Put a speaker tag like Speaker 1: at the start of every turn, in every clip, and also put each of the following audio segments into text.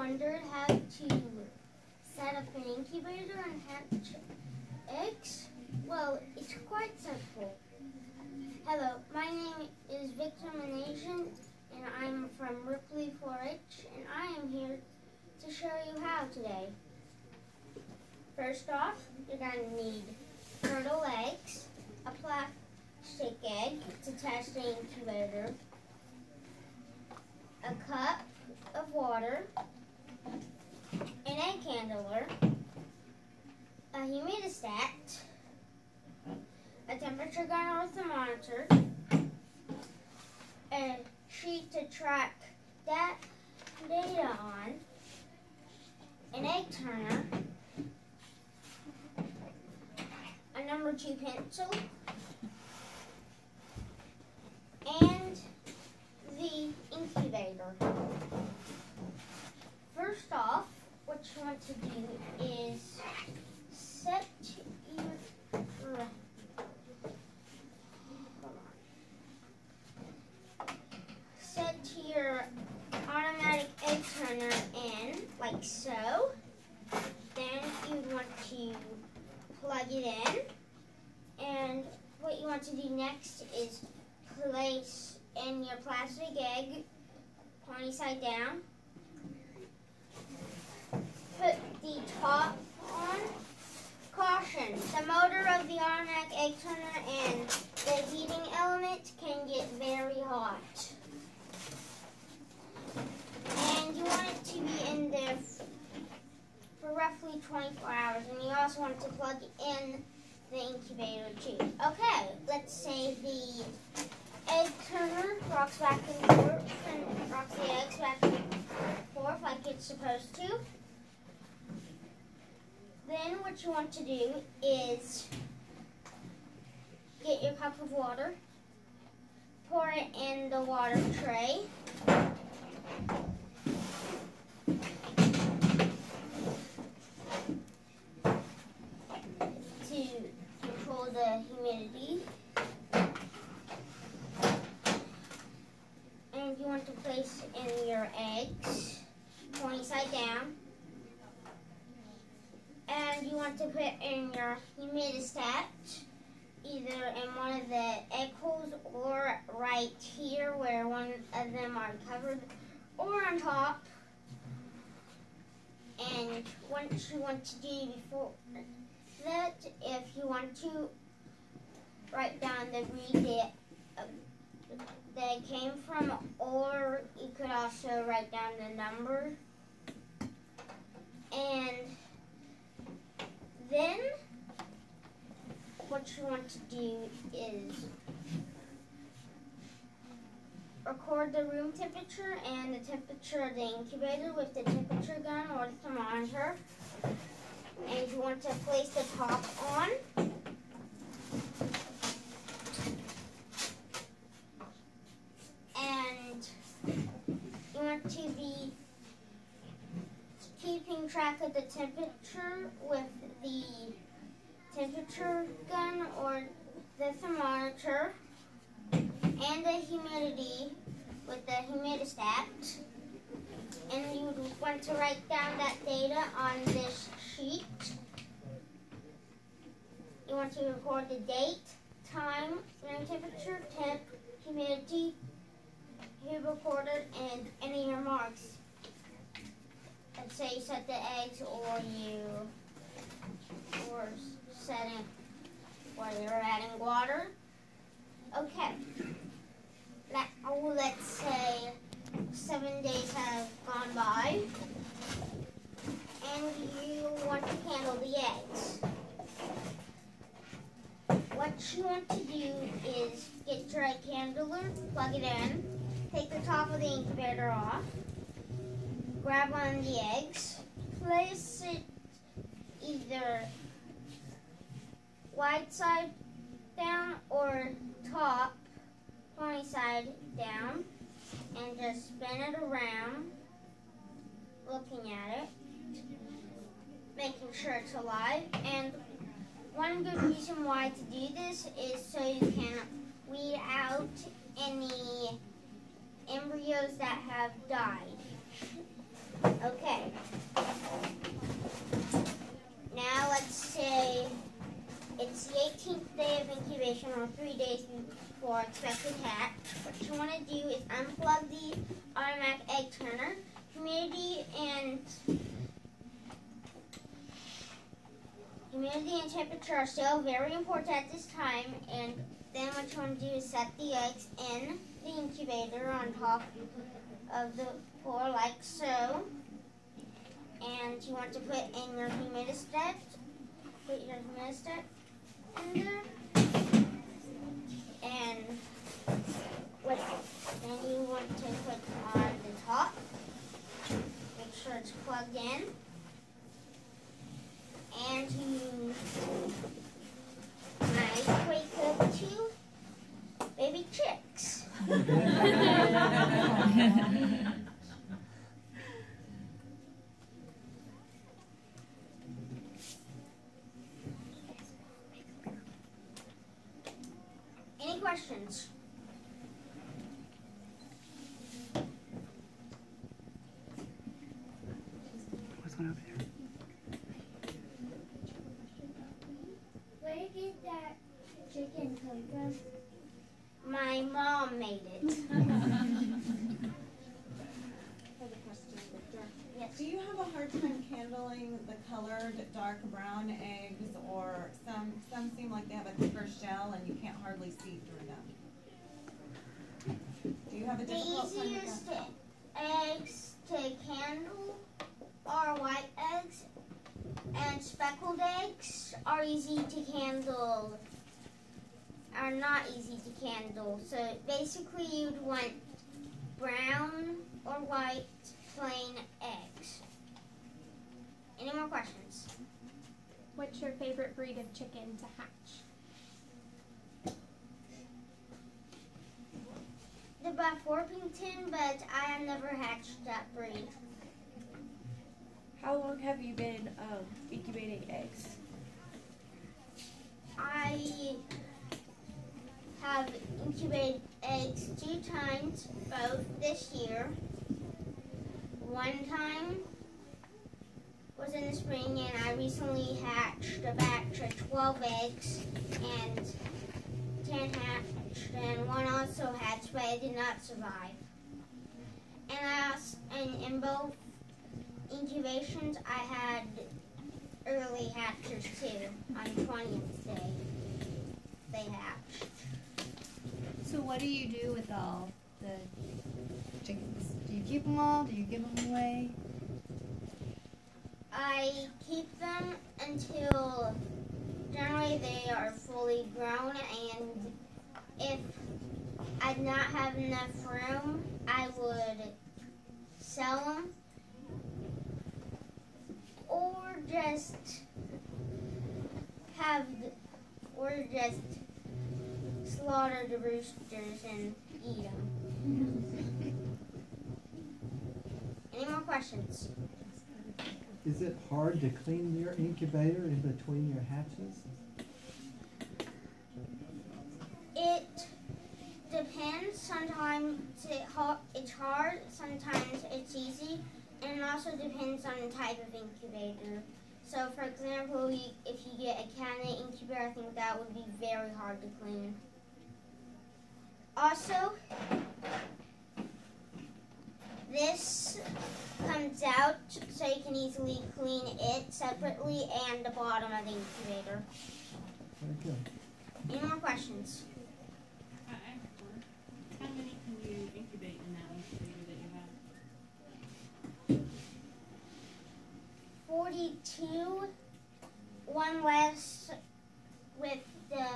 Speaker 1: wondered how to set up an incubator and hatch eggs? Well, it's quite simple. Hello, my name is Victor Manasian, and I'm from Ripley 4-H, and I am here to show you how today. First off, you're going to need turtle eggs, a plastic egg to test the incubator, a cup of water, an egg handler, a humidistat, a temperature gun or thermometer, a sheet to track that data on, an egg turner, a number 2 pencil, and the incubator. First off, what you want to do is set your automatic egg turner in, like so. Then you want to plug it in, and what you want to do next is place in your plastic egg, pointy side down. Put the top on. Caution, the motor of the automatic egg turner and the heating element can get very hot. And you want it to be in there for roughly 24 hours. And you also want to plug in the incubator too. Okay, let's say the egg turner rocks back and forth and rocks the eggs back and forth like it's supposed to. Then what you want to do is get your cup of water, pour it in the water tray, to control the humidity. And you want to place in your eggs, pointy side down. And you want to put in your humidistat, either in one of the egg holes or right here where one of them are covered, or on top. And what you want to do before that, if you want to, write down the breed that it came from, or you could also write down the number. And then what you want to do is record the room temperature and the temperature of the incubator with the temperature gun or the thermometer. And you want to place the top on. And you want to be keeping track of the temperature with the temperature gun or the thermometer, and the humidity with the humidistat. And you want to write down that data on this sheet. You want to record the date, time, room temperature, temp, humidity, who recorded, and any remarks. Let's say you set the eggs, or you were setting where you're adding water. Okay. Let's say 7 days have gone by, and you want to handle the eggs. What you want to do is get your egg handler, plug it in, take the top of the incubator off, grab one of the eggs, place it either wide side down or top, pointy side down, and just spin it around, looking at it, making sure it's alive. And one good reason why to do this is so you can weed out any embryos that have died. Okay. Now let's say it's the 18th day of incubation, or 3 days before expected hatch. What you want to do is unplug the automatic egg turner. Humidity and temperature are still very important at this time. And then what you want to do is set the eggs in the incubator on top of the floor, like so. And you want to put in your humidistat. Put your humidistat in there. And then you want to put on the top. Make sure it's plugged in. And you might wake up to baby chicks. Any questions?
Speaker 2: What's one over there?
Speaker 1: Where did that chicken come from? My mom made it. Yes.
Speaker 3: Do you have a hard time handling the colored dark brown eggs, or some seem like they have a thicker shell and you can't hardly see through them? Do you have a difficult time with
Speaker 1: The easiest
Speaker 3: that?
Speaker 1: eggs to handle are white eggs, and speckled eggs are easy to handle, are not easy to handle. So basically you'd want brown or white plain eggs. Any more questions?
Speaker 4: What's your favorite breed of chicken to hatch?
Speaker 1: The Orpington, but I have never hatched that breed.
Speaker 5: How long have you been incubating eggs?
Speaker 1: I have incubated eggs 2 times, both this year. One time was in the spring, and I recently hatched a batch of 12 eggs, and 10 hatched, and 1 also hatched, but it did not survive. And in both incubations, I had early hatchers too. On the 20th day, they hatched.
Speaker 6: So what do you do with all the chickens? Do you keep them all? Do you give them away?
Speaker 1: I keep them until generally they are fully grown, and if I did not have enough room, I would sell them or just slaughter the roosters and eat them. Any more questions?
Speaker 7: Is it hard to clean your incubator in between your hatches?
Speaker 1: It depends. Sometimes it's hard, sometimes it's easy, and it also depends on the type of incubator. So, for example, if you get a cabinet incubator, I think that would be very hard to clean. Also, this comes out so you can easily clean it separately and the bottom of the incubator.
Speaker 7: Very good.
Speaker 1: Any more questions?
Speaker 8: How many can you incubate in that incubator that you have?
Speaker 1: 42, 1 less with the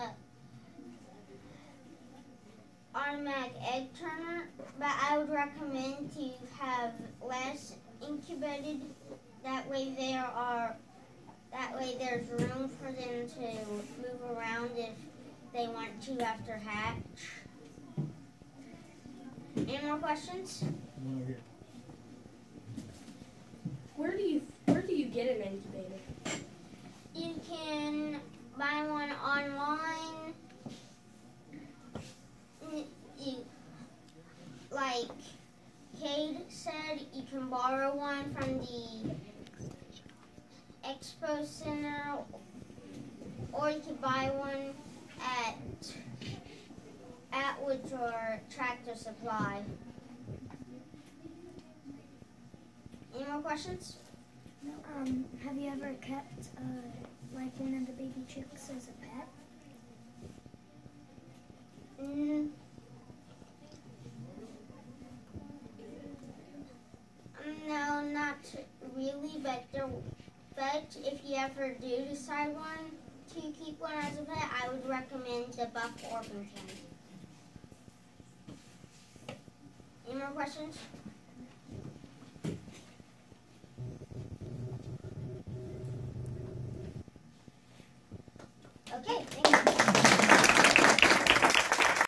Speaker 1: automatic egg turner, but I would recommend to have less incubated. That way there's room for them to move around if they want to after hatch. Any more questions?
Speaker 5: Where do you get an incubator?
Speaker 1: You can buy one online. Like Cade said, you can borrow one from the Expo Center, or you can buy one at Atwood's or Tractor Supply. Any more questions?
Speaker 9: Have you ever kept like one of the baby chicks as a pet?
Speaker 1: No, not really, but if you ever do decide to keep one as a pet, I would recommend the Buff Orpington. Any more questions?